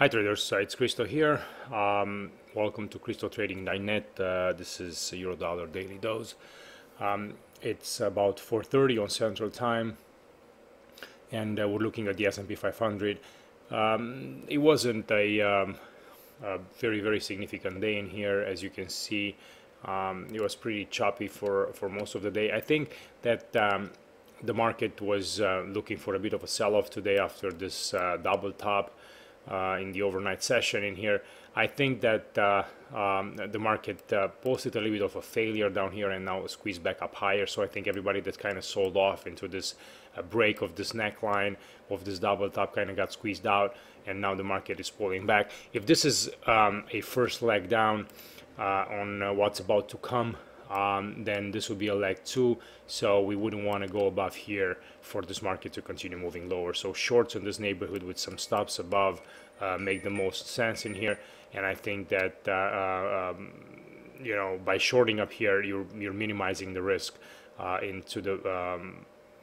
Hi traders, it's Cristo here. Welcome to crystotrading.net. This is Euro Dollar Daily Dose. It's about 4:30 on Central Time, and we're looking at the S&P 500. It wasn't a very significant day in here, as you can see. It was pretty choppy for most of the day. I think that the market was looking for a bit of a sell-off today after this double top in the overnight session in here. I think that the market posted a little bit of a failure down here and now squeezed back up higher. So I think everybody that kind of sold off into this break of this neckline of this double top kind of got squeezed out, and now the market is pulling back. If this is a first leg down on what's about to come, then this would be a leg 2, so we wouldn't want to go above here for this market to continue moving lower. So shorts in this neighborhood with some stops above make the most sense in here, and I think that you know, by shorting up here you're minimizing the risk into the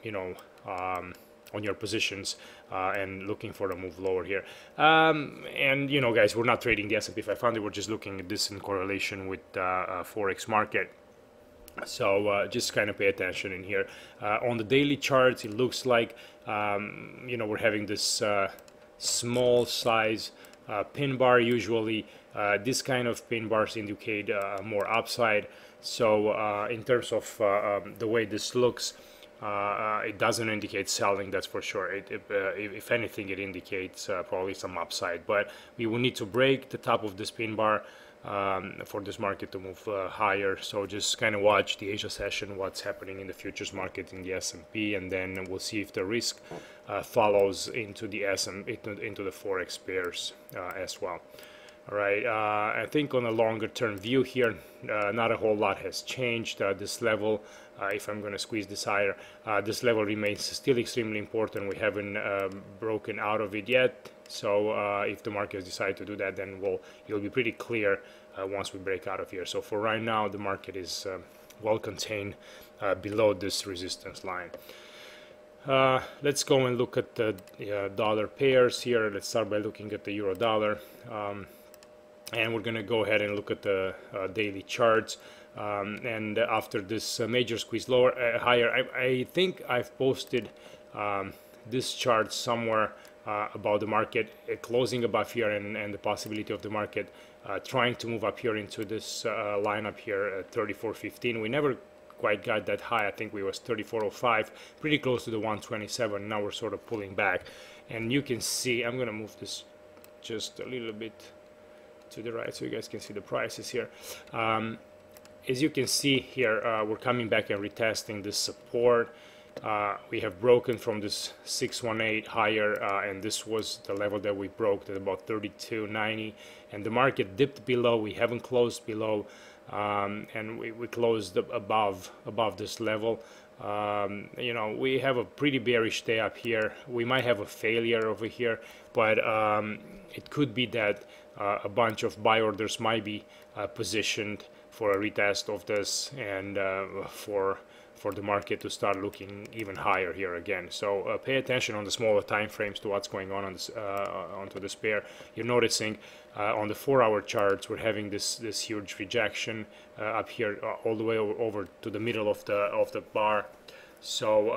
you know, on your positions and looking for a move lower here. And you know, guys, we're not trading the S&P 500, we're just looking at this in correlation with forex market. So just kind of pay attention in here. On the daily charts, it looks like you know, we're having this small size pin bar. Usually this kind of pin bars indicate more upside. So in terms of the way this looks, it doesn't indicate selling, that's for sure. If anything, it indicates probably some upside, but we will need to break the top of this pin bar for this market to move higher. So just kind of watch the Asia session, what's happening in the futures market in the S&P, and then we'll see if the risk follows into the into the forex pairs as well. All right, I think on a longer term view here, not a whole lot has changed. This level, if I'm going to squeeze this higher, this level remains still extremely important. We haven't broken out of it yet. So if the markets decide to do that, then it'll be pretty clear once we break out of here. So for right now, the market is well contained below this resistance line. Let's go and look at the dollar pairs here. Let's start by looking at the euro dollar. And we're going to go ahead and look at the daily charts. And after this major squeeze lower, higher, I think I've posted this chart somewhere about the market closing above here and the possibility of the market trying to move up here into this line up here at 34.15. We never quite got that high. I think we was 34.05, pretty close to the 127. Now we're sort of pulling back, and you can see, I'm gonna move this just a little bit to the right so you guys can see the prices here. As you can see here, we're coming back and retesting this support. We have broken from this 618 higher, and this was the level that we broke at about 32.90, and the market dipped below. We haven't closed below, and we closed above this level. You know, we have a pretty bearish day up here. We might have a failure over here, but it could be that a bunch of buy orders might be positioned for a retest of this, and for the market to start looking even higher here again. So pay attention on the smaller time frames to what's going on this, onto this pair. You're noticing on the 4-hour charts we're having this huge rejection up here all the way over to the middle of the bar. So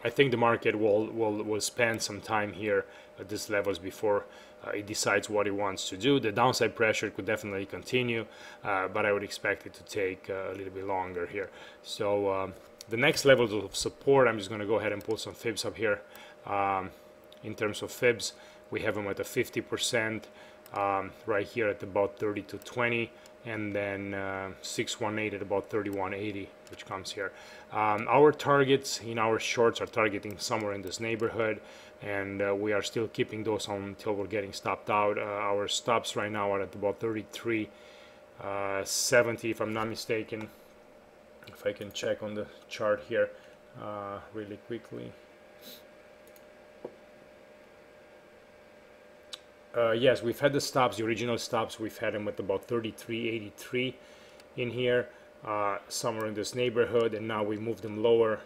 I think the market will spend some time here at these levels before it decides what it wants to do. The downside pressure could definitely continue, but I would expect it to take a little bit longer here. So the next levels of support, I'm just going to go ahead and pull some fibs up here. In terms of fibs, we have them at a 50%, right here at about 32.20, and then 618 at about 31.80, which comes here. Our targets in our shorts are targeting somewhere in this neighborhood, and we are still keeping those on until we're getting stopped out. Our stops right now are at about 33.70, if I'm not mistaken. If I can check on the chart here really quickly. Yes, we've had the stops, the original stops, we've had them at about 33.83 in here, somewhere in this neighborhood, and now we moved them lower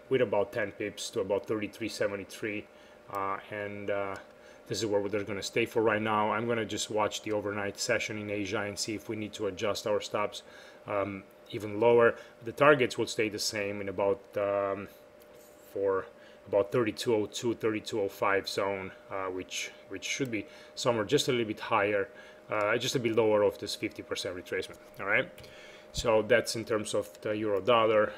with about 10 pips to about 33.73, and This is where they're going to stay for right now. I'm going to just watch the overnight session in Asia and see if we need to adjust our stops even lower. The targets will stay the same in about for about 3202, 3205 zone, which should be somewhere just a little bit higher, just a bit lower of this 50% retracement. All right, so that's in terms of the euro dollar.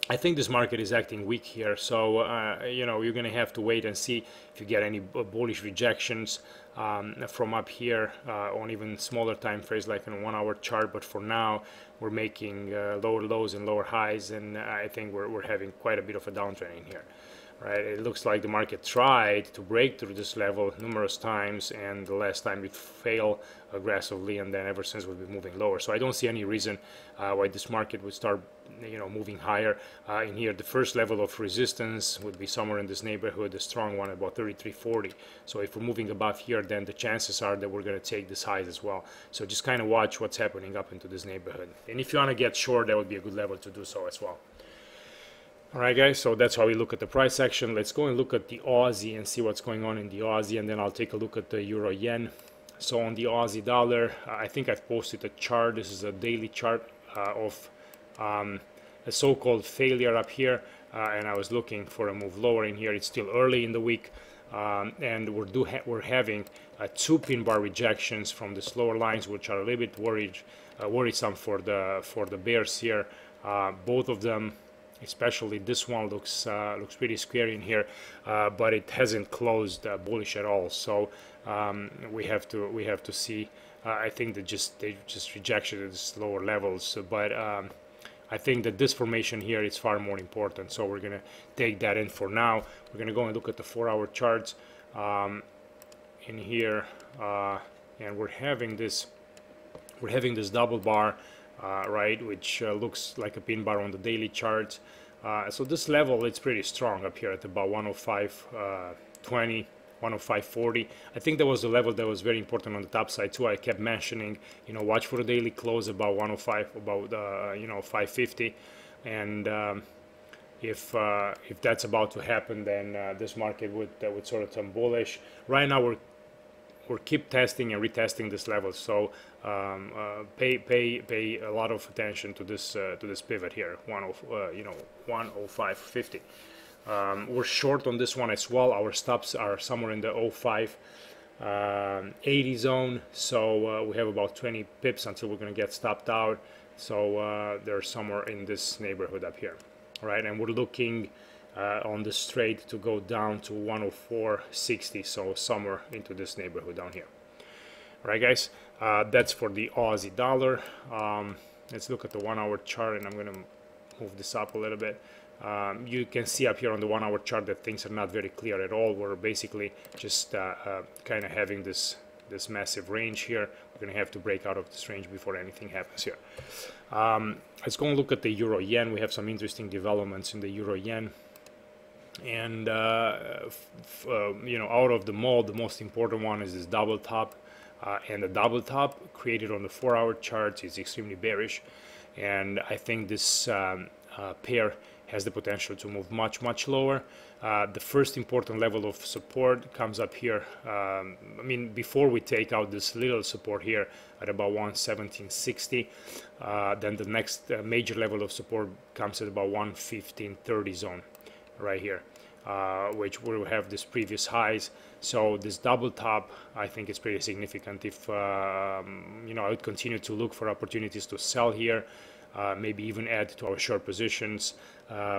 I think this market is acting weak here, so you know, you're going to have to wait and see if you get any bullish rejections from up here on even smaller time frames like in a 1 hour chart. But for now, we're making lower lows and lower highs, and I think we're having quite a bit of a downtrend in here. Right, it looks like the market tried to break through this level numerous times, and the last time it failed aggressively, and then ever since we've been moving lower. So I don't see any reason why this market would start, you know, moving higher. In here, the first level of resistance would be somewhere in this neighborhood, a strong one about 33.40. So if we're moving above here, then the chances are that we're going to take this highs as well. So just kind of watch what's happening up into this neighborhood, and if you want to get short, that would be a good level to do so as well. Alright guys, so that's how we look at the price action. Let's go and look at the Aussie and see what's going on in the Aussie, and then I'll take a look at the Euro Yen. So on the Aussie dollar, I think I've posted a chart. This is a daily chart of a so-called failure up here, and I was looking for a move lower in here. It's still early in the week, and we're having 2 pin bar rejections from the slower lines, which are a little bit worrisome for the bears here. Both of them, especially this one, looks pretty scary in here, but it hasn't closed bullish at all. So we have to see. I think they just rejection at these lower levels, but I think that this formation here is far more important. So we're gonna take that in for now. We're gonna go and look at the 4-hour charts in here, and we're having this double bar. Right, which looks like a pin bar on the daily charts. So this level, it's pretty strong up here at about 105.20, 105.40. I think that was the level that was very important on the top side too. I kept mentioning, you know, watch for the daily close about 105, about you know, 550, and if that's about to happen, then this market would sort of turn bullish. Right now we're keep testing and retesting this level, so pay a lot of attention to this pivot here, 105.50. We're short on this one as well. Our stops are somewhere in the 05.80 zone, so we have about 20 pips until we're going to get stopped out. So they're somewhere in this neighborhood up here, right? And we're looking on the straight to go down to 104.60, so somewhere into this neighborhood down here. All right, guys, that's for the Aussie dollar. Let's look at the 1-hour chart, and I'm going to move this up a little bit. You can see up here on the 1-hour chart that things are not very clear at all. We're basically just kind of having this massive range here. We're going to have to break out of this range before anything happens here. Let's go and look at the Euro Yen. We have some interesting developments in the Euro Yen. And you know, out of them all, the most important one is this double top, and the double top created on the 4-hour charts is extremely bearish, and I think this pair has the potential to move much lower. The first important level of support comes up here. I mean, before we take out this little support here at about 117.60, then the next major level of support comes at about 115.30 zone right here, which will have this previous highs. So this double top, I think, is pretty significant. If you know, I would continue to look for opportunities to sell here, maybe even add to our short positions.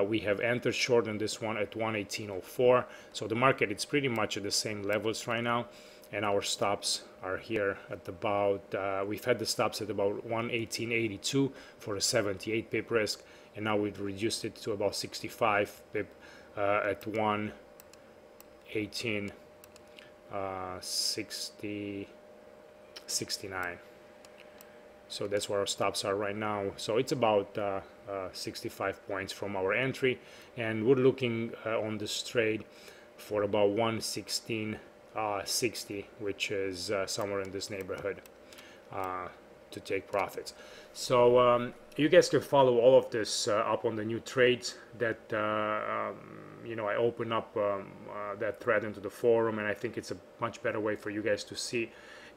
We have entered short on this one at 118.04, so the market, it's pretty much at the same levels right now, and our stops are here at about we've had the stops at about 118.82 for a 78 pip risk, and now we've reduced it to about 65 pip at 118.69. So that's where our stops are right now. So it's about 65 points from our entry, and we're looking on this trade for about 116.60, which is somewhere in this neighborhood, to take profits. So you guys can follow all of this up on the new trades that you know, I open up that thread into the forum, and I think it's a much better way for you guys to see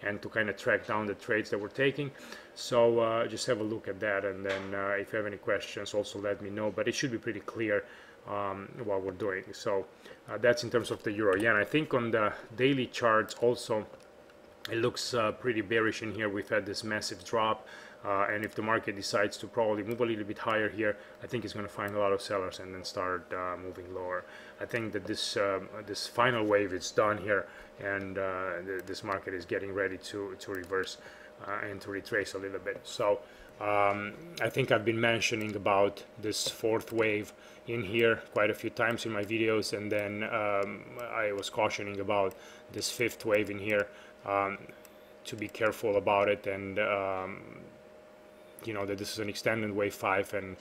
and to kind of track down the trades that we're taking. So just have a look at that, and then if you have any questions, also let me know. But it should be pretty clear what we're doing. So that's in terms of the euro yen. I think on the daily charts also, it looks pretty bearish in here. We've had this massive drop, and if the market decides to probably move a little bit higher here, I think it's going to find a lot of sellers and then start moving lower. I think that this this final wave is done here, and this market is getting ready to reverse and to retrace a little bit. So I think I've been mentioning about this fourth wave in here quite a few times in my videos, and then I was cautioning about this fifth wave in here, to be careful about it, and you know, that this is an extended wave 5, and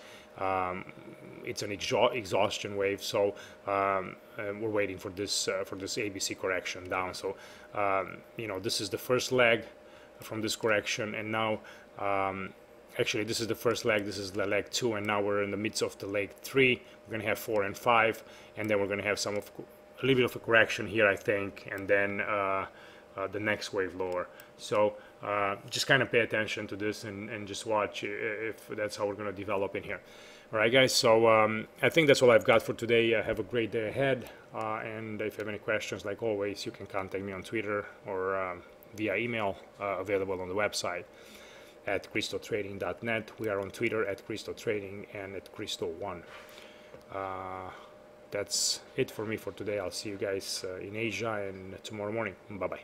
it's an exhaustion wave. So we're waiting for this ABC correction down. So you know, this is the first leg from this correction, and now actually this is the first leg, this is the leg 2, and now we're in the midst of the leg 3. We're going to have 4 and 5, and then we're going to have a little bit of a correction here, I think, and then the next wave lower. So just kind of pay attention to this, and just watch if that's how we're going to develop in here. All right, guys, so I think that's all I've got for today. Have a great day ahead, and if you have any questions, like always, you can contact me on Twitter or via email, available on the website at crystotrading.net. We are on Twitter at crystotrading and at cristo1. That's it for me for today. I'll see you guys in Asia and tomorrow morning. Bye bye.